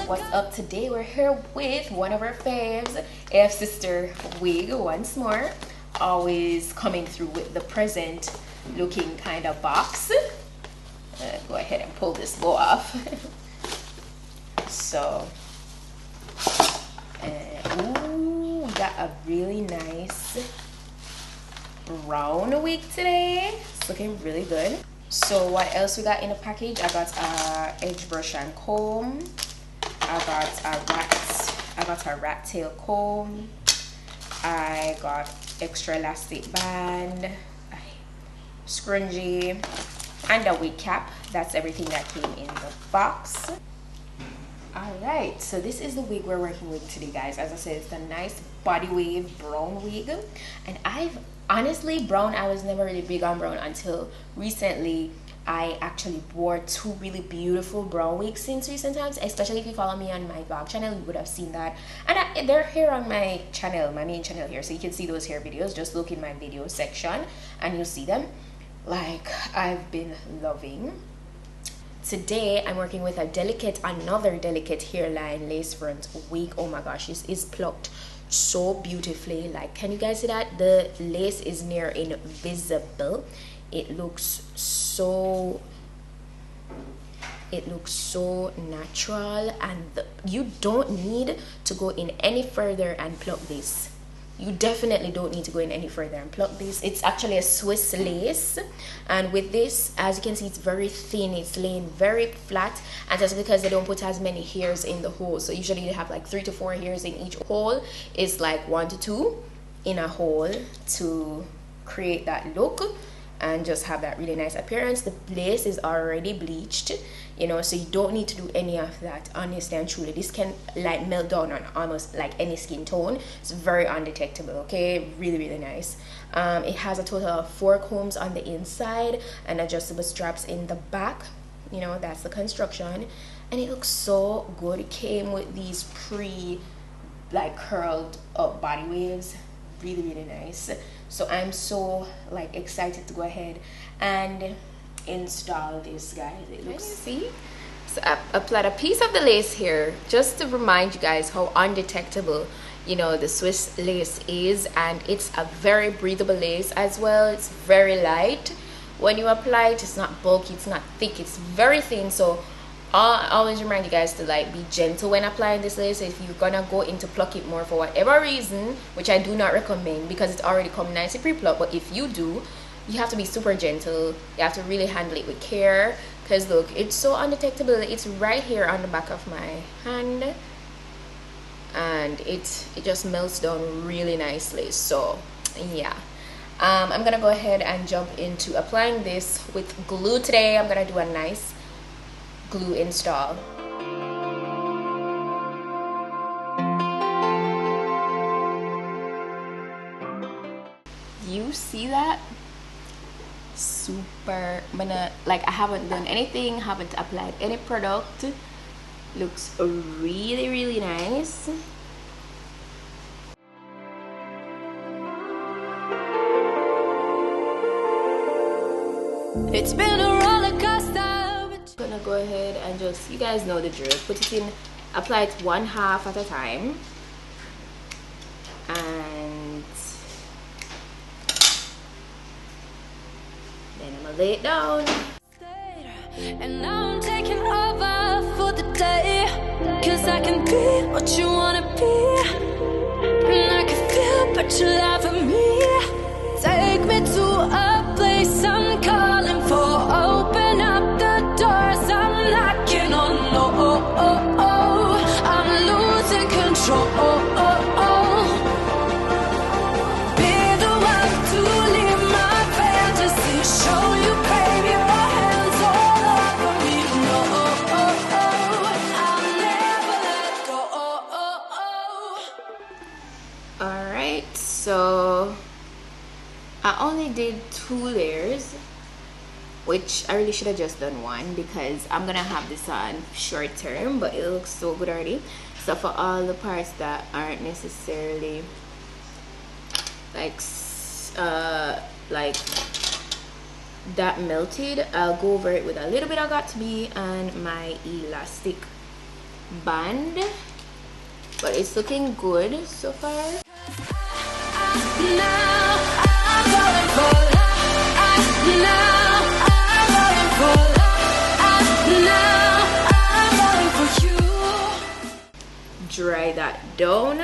What's up? Today we're here with one of our faves, AFSisterwig, once more, always coming through with the present looking kind of box. Go ahead and pull this bow off. So ooh, we got a really nice brown wig today. It's looking really good. So what else we got in the package? I got a edge brush and comb. I got a rat tail comb. I got extra elastic band, scrunchie, and a wig cap. That's everything that came in the box. Alright, so this is the wig we're working with today, guys. As I said, it's a nice Bodywave brown wig. And honestly, brown, I was never really big on brown until recently. I actually wore two really beautiful brown wigs since recent times. Especially if you follow me on my vlog channel, you would have seen that. And they're here on my channel, my main channel here. So you can see those hair videos. Just look in my video section and you'll see them. Like, I've been loving. Today I'm working with another Delcate hairline lace front wig. Oh my gosh, this is plucked so beautifully. Like, can you guys see that? The lace is near invisible. It looks so natural, and you don't need to go in any further and pluck this. You definitely don't need to go in any further and pluck this. It's actually a Swiss lace, and with this, as you can see, it's very thin. It's laying very flat, and that's because they don't put as many hairs in the hole. So usually they have like 3 to 4 hairs in each hole. It's like 1 to 2 in a hole to create that look and just have that really nice appearance. The lace is already bleached, you know, so you don't need to do any of that, honestly and truly. This can like melt down on almost like any skin tone. It's very undetectable. Okay, really nice. It has a total of 4 combs on the inside and adjustable straps in the back. You know, that's the construction, and it looks so good. It came with these like curled up body waves. Really nice. So I'm so like excited to go ahead and install this, guys. It looks, see, so I applied a piece of the lace here just to remind you guys how undetectable, you know, the Swiss lace is. And it's a very breathable lace as well. It's very light when you apply it. It's not bulky, it's not thick, it's very thin. So I always remind you guys to like be gentle when applying this lace. If you're gonna go into pluck it more for whatever reason, which I do not recommend because it's already come nicely pre-plucked, but if you do, you have to be super gentle. You have to really handle it with care, because look, it's so undetectable. It's right here on the back of my hand, and it just melts down really nicely. So yeah, I'm gonna go ahead and jump into applying this with glue today. I'm gonna do a nice glue install. You see that? Super. I'm gonna, like, I haven't done anything, haven't applied any product. Looks really nice. It's been a roller coaster. Gonna go ahead and just, you guys know the drill, put it in, apply it 1/2 at a time, and then I'm gonna lay it down. And now I'm taking over for the day, 'cause I can be what you wanna be, and I can feel but you love me. Take me to a place I'm calling for. Open up the doors I'm knocking on. I'm losing control. Be the one to leave my fantasy. Show you, baby, your hands all over me. No, I'll never let go. Alright, so I only did 2 layers, which I really should have just done 1 because I'm gonna have this on short term, but it looks so good already. So for all the parts that aren't necessarily like that melted, I'll go over it with a little bit of Got To Be and my elastic band, but it's looking good so far. Dry that down,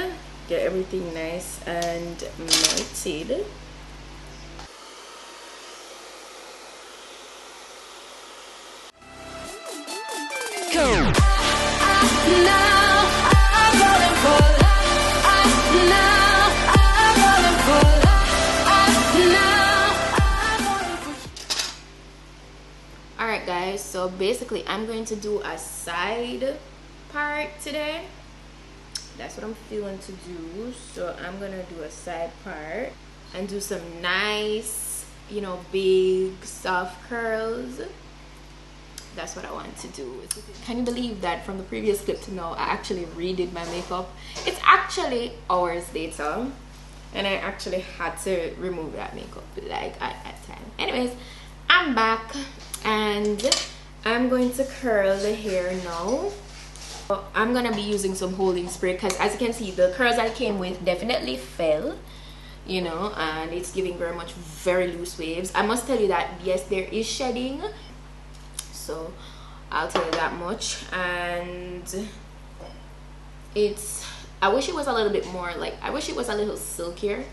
get everything nice and melted. Alright guys, so basically I'm going to do a side part today. That's what I'm feeling to do. So I'm gonna do a side part and do some nice, you know, big soft curls. That's what I want to do. Can you believe that from the previous clip to now I actually redid my makeup? It's actually hours later and I actually had to remove that makeup like at that time. Anyways, I'm back and I'm going to curl the hair now. I'm gonna be using some holding spray because as you can see the curls I came with definitely fell, you know, and it's giving very loose waves. I must tell you that yes, there is shedding, so I'll tell you that much. And I wish it was a little bit more like, I wish it was a little silkier,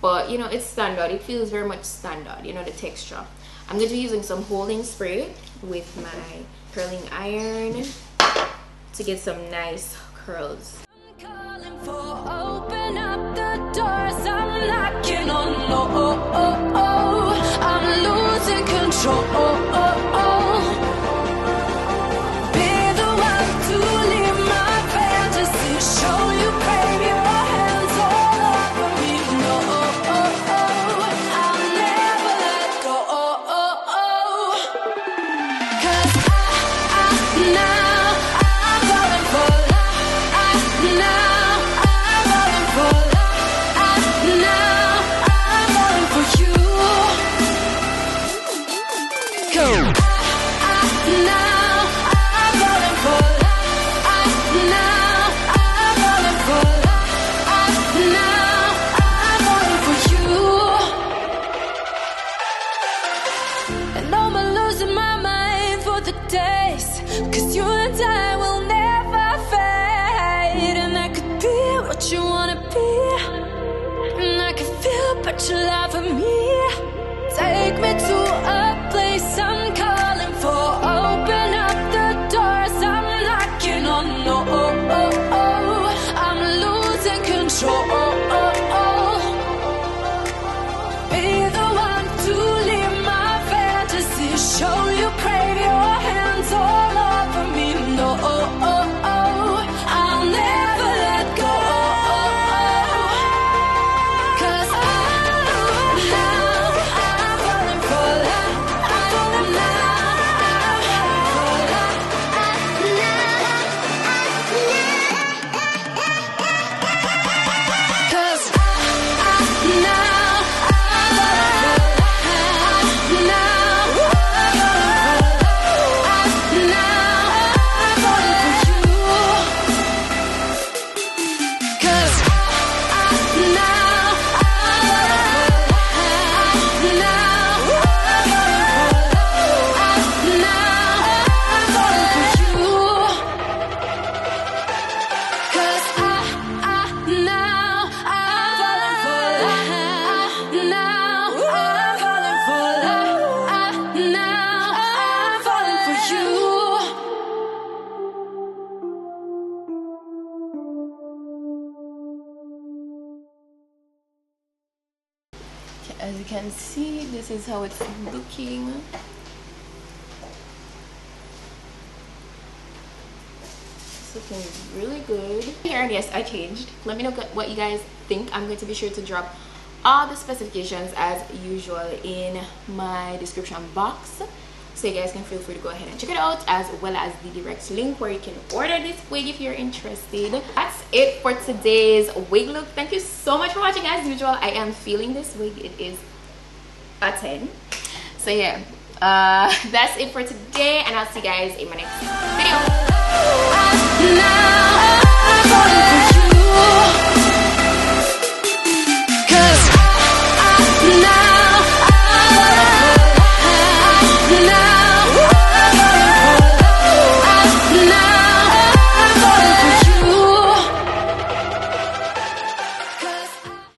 but you know, it's standard. It feels very much standard, you know, the texture. I'm going to be using some holding spray with my curling iron to get some nice curls. I'm calling for open up the doors. I'm knocking on. I'm losing control. Be the one to leave my fantasy. Show you, baby, your hands all over me. No, I'll never let go. 'Cause I now I'm falling for love. Now I'm falling for love. Now I'm falling for you. 'Cause now I'm falling for love. Now I'm falling for love. Now I'm falling for you. And I'm losing my mind for the days, 'cause you and I will never fade. And I could be what you wanna be, and I can feel but you lie for me. Take me to a place I'm calling for. Open up the doors, I'm knocking on. No, I'm losing control. Be the one to leave my fantasy. Show you, crave your hands all over me. No, I'll never let go. 'Cause now I'm falling for love. Cause now I'm falling for you. 'Cause now As you can see, this is how it's looking. It's looking really good. Here, and yes, I changed. Let me know what you guys think. I'm going to be sure to drop all the specifications as usual in my description box, so you guys can feel free to go ahead and check it out, as well as the direct link where you can order this wig if you're interested. That's it for today's wig look. Thank you so much for watching. As usual, I am feeling this wig. It is a 10. So yeah, that's it for today, and I'll see you guys in my next video. now.